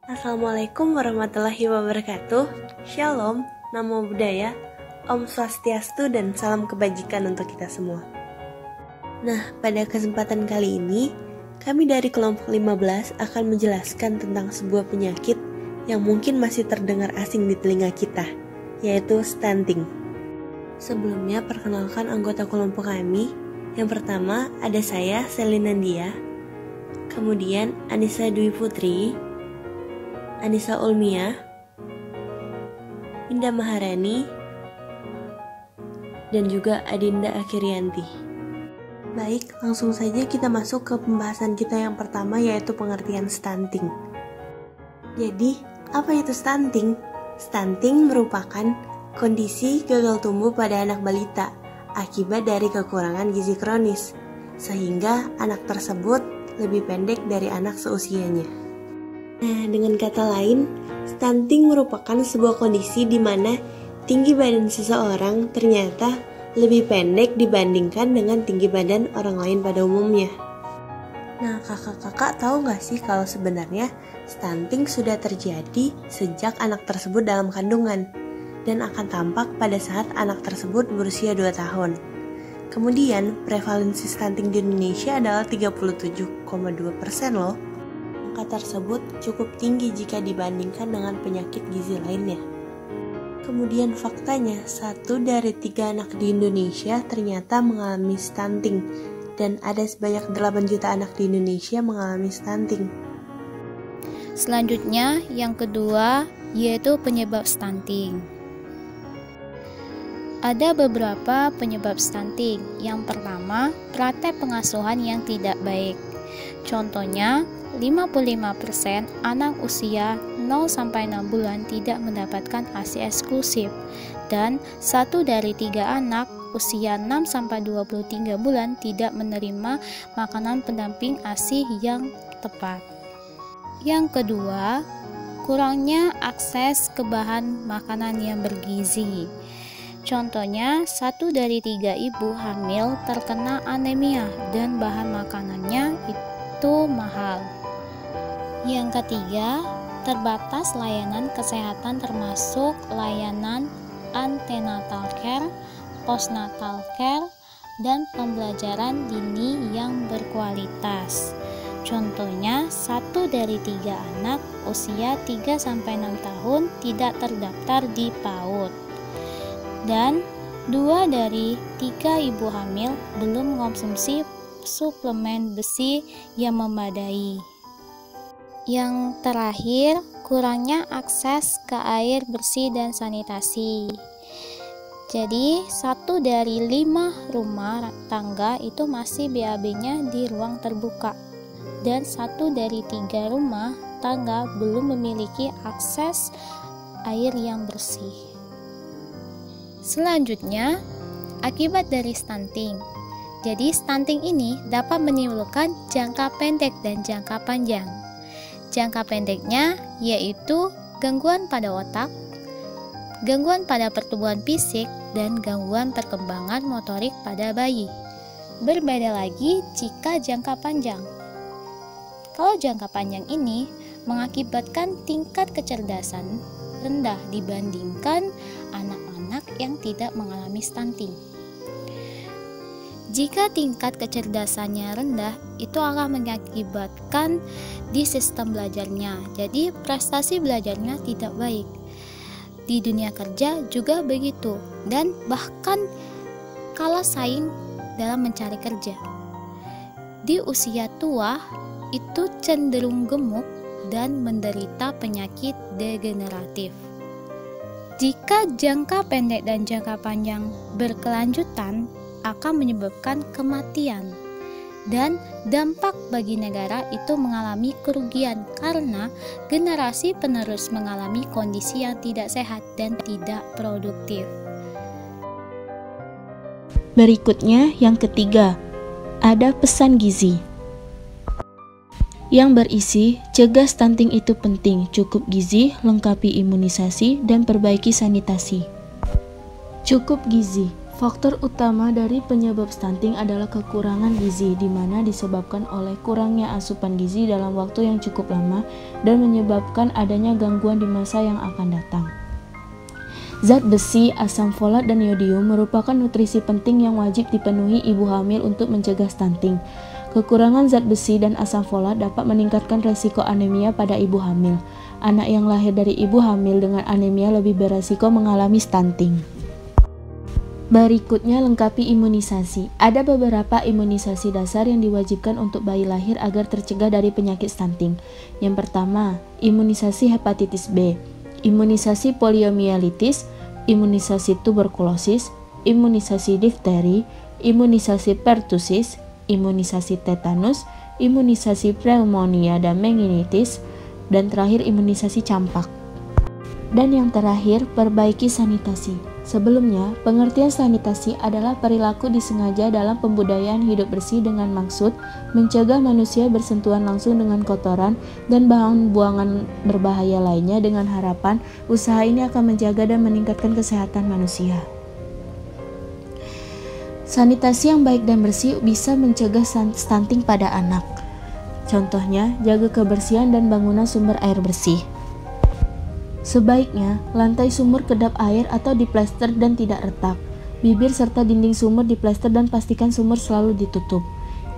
Assalamualaikum warahmatullahi wabarakatuh. Shalom, namo buddhaya, Om Swastiastu, dan salam kebajikan untuk kita semua. Nah, pada kesempatan kali ini, kami dari kelompok 15 akan menjelaskan tentang sebuah penyakit yang mungkin masih terdengar asing di telinga kita, yaitu stunting. Sebelumnya, perkenalkan anggota kelompok kami. Yang pertama, ada saya, Selina Dia, kemudian Anissa Dwi Putri, Anissa Ulmia, Indah Maharani, dan juga Adinda Akhirianti. Baik, langsung saja kita masuk ke pembahasan kita yang pertama, yaitu pengertian stunting. Jadi, apa itu stunting? Stunting merupakan kondisi gagal tumbuh pada anak balita akibat dari kekurangan gizi kronis, sehingga anak tersebut lebih pendek dari anak seusianya. Nah, dengan kata lain, stunting merupakan sebuah kondisi di mana tinggi badan seseorang ternyata lebih pendek dibandingkan dengan tinggi badan orang lain pada umumnya. Nah, kakak-kakak tahu nggak sih kalau sebenarnya stunting sudah terjadi sejak anak tersebut dalam kandungan dan akan tampak pada saat anak tersebut berusia 2 tahun. Kemudian, prevalensi stunting di Indonesia adalah 37,2% loh. Angka tersebut cukup tinggi jika dibandingkan dengan penyakit gizi lainnya. Kemudian faktanya, 1 dari 3 anak di Indonesia ternyata mengalami stunting, dan ada sebanyak 8 juta anak di Indonesia mengalami stunting. Selanjutnya, yang kedua yaitu penyebab stunting. Ada beberapa penyebab stunting. Yang pertama, praktek pengasuhan yang tidak baik. Contohnya, 55% anak usia 0-6 bulan tidak mendapatkan ASI eksklusif, dan 1 dari 3 anak usia 6-23 bulan tidak menerima makanan pendamping ASI yang tepat. Yang kedua, kurangnya akses ke bahan makanan yang bergizi. Contohnya, 1 dari 3 ibu hamil terkena anemia dan bahan makanannya itu mahal. Yang ketiga, terbatas layanan kesehatan termasuk layanan antenatal care, postnatal care, dan pembelajaran dini yang berkualitas. Contohnya, 1 dari 3 anak usia 3-6 tahun tidak terdaftar di PAUD, dan 2 dari 3 ibu hamil belum mengonsumsi suplemen besi yang memadai. Yang terakhir, kurangnya akses ke air bersih dan sanitasi. Jadi, 1 dari 5 rumah tangga itu masih BAB-nya di ruang terbuka, dan 1 dari 3 rumah tangga belum memiliki akses air yang bersih. Selanjutnya, akibat dari stunting. Jadi, stunting ini dapat menimbulkan jangka pendek dan jangka panjang. Jangka pendeknya yaitu gangguan pada otak, gangguan pada pertumbuhan fisik, dan gangguan perkembangan motorik pada bayi. Berbeda lagi jika jangka panjang. Kalau jangka panjang ini mengakibatkan tingkat kecerdasan rendah dibandingkan anak-anak yang tidak mengalami stunting. Jika tingkat kecerdasannya rendah, itu akan mengakibatkan di sistem belajarnya. Jadi prestasi belajarnya tidak baik. Di dunia kerja juga begitu, dan bahkan kalah saing dalam mencari kerja. Di usia tua, itu cenderung gemuk dan menderita penyakit degeneratif. Jika jangka pendek dan jangka panjang berkelanjutan, akan menyebabkan kematian, dan dampak bagi negara itu mengalami kerugian karena generasi penerus mengalami kondisi yang tidak sehat dan tidak produktif. Berikutnya, yang ketiga, ada pesan gizi yang berisi cegah stunting itu penting, cukup gizi, lengkapi imunisasi, dan perbaiki sanitasi. Cukup gizi. Faktor utama dari penyebab stunting adalah kekurangan gizi, di mana disebabkan oleh kurangnya asupan gizi dalam waktu yang cukup lama dan menyebabkan adanya gangguan di masa yang akan datang. Zat besi, asam folat, dan yodium merupakan nutrisi penting yang wajib dipenuhi ibu hamil untuk mencegah stunting. Kekurangan zat besi dan asam folat dapat meningkatkan resiko anemia pada ibu hamil. Anak yang lahir dari ibu hamil dengan anemia lebih beresiko mengalami stunting. Berikutnya lengkapi imunisasi. Ada beberapa imunisasi dasar yang diwajibkan untuk bayi lahir agar tercegah dari penyakit stunting. Yang pertama, imunisasi hepatitis B, imunisasi poliomielitis, imunisasi tuberkulosis, imunisasi difteri, imunisasi pertusis, imunisasi tetanus, imunisasi pneumonia dan meningitis, dan terakhir imunisasi campak. Dan yang terakhir, perbaiki sanitasi. Sebelumnya, pengertian sanitasi adalah perilaku disengaja dalam pembudayaan hidup bersih dengan maksud mencegah manusia bersentuhan langsung dengan kotoran dan bahan buangan berbahaya lainnya dengan harapan usaha ini akan menjaga dan meningkatkan kesehatan manusia. Sanitasi yang baik dan bersih bisa mencegah stunting pada anak. Contohnya, jaga kebersihan dan bangunan sumber air bersih. Sebaiknya, lantai sumur kedap air atau diplester dan tidak retak. Bibir serta dinding sumur diplester dan pastikan sumur selalu ditutup.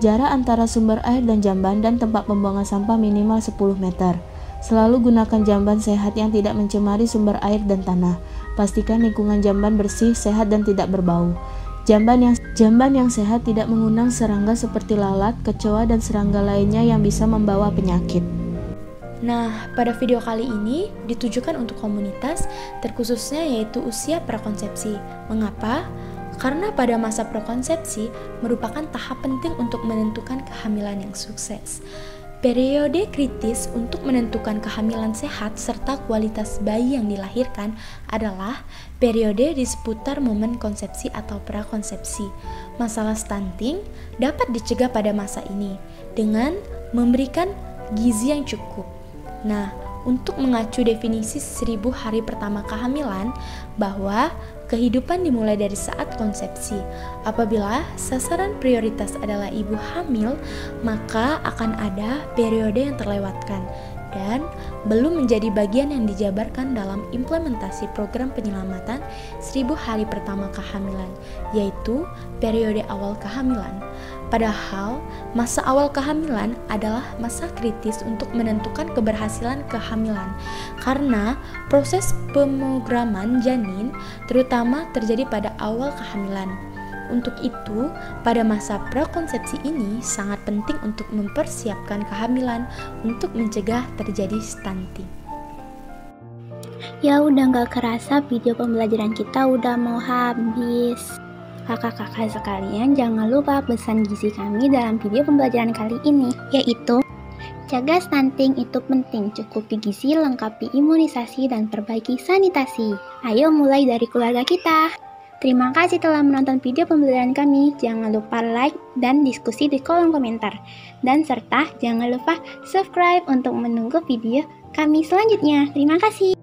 Jarak antara sumber air dan jamban dan tempat pembuangan sampah minimal 10 meter. Selalu gunakan jamban sehat yang tidak mencemari sumber air dan tanah. Pastikan lingkungan jamban bersih, sehat, dan tidak berbau. Jamban yang sehat tidak mengundang serangga seperti lalat, kecoa, dan serangga lainnya yang bisa membawa penyakit. Nah, pada video kali ini ditujukan untuk komunitas, terkhususnya yaitu usia prakonsepsi. Mengapa? Karena pada masa prakonsepsi merupakan tahap penting untuk menentukan kehamilan yang sukses. Periode kritis untuk menentukan kehamilan sehat serta kualitas bayi yang dilahirkan adalah periode di seputar momen konsepsi atau prakonsepsi. Masalah stunting dapat dicegah pada masa ini dengan memberikan gizi yang cukup. Nah, untuk mengacu definisi 1000 hari pertama kehamilan, bahwa kehidupan dimulai dari saat konsepsi. Apabila sasaran prioritas adalah ibu hamil, maka akan ada periode yang terlewatkan dan belum menjadi bagian yang dijabarkan dalam implementasi program penyelamatan 1000 hari pertama kehamilan, yaitu periode awal kehamilan. Padahal, masa awal kehamilan adalah masa kritis untuk menentukan keberhasilan kehamilan, karena proses pemrograman janin terutama terjadi pada awal kehamilan. Untuk itu, pada masa prakonsepsi ini sangat penting untuk mempersiapkan kehamilan untuk mencegah terjadi stunting. Ya udah gak kerasa video pembelajaran kita udah mau habis. Kakak-kakak sekalian, jangan lupa pesan gizi kami dalam video pembelajaran kali ini, yaitu jaga stunting itu penting, cukupi gizi, lengkapi imunisasi, dan perbaiki sanitasi. Ayo mulai dari keluarga kita. Terima kasih telah menonton video pembelajaran kami. Jangan lupa like dan diskusi di kolom komentar. Dan serta jangan lupa subscribe untuk menunggu video kami selanjutnya. Terima kasih.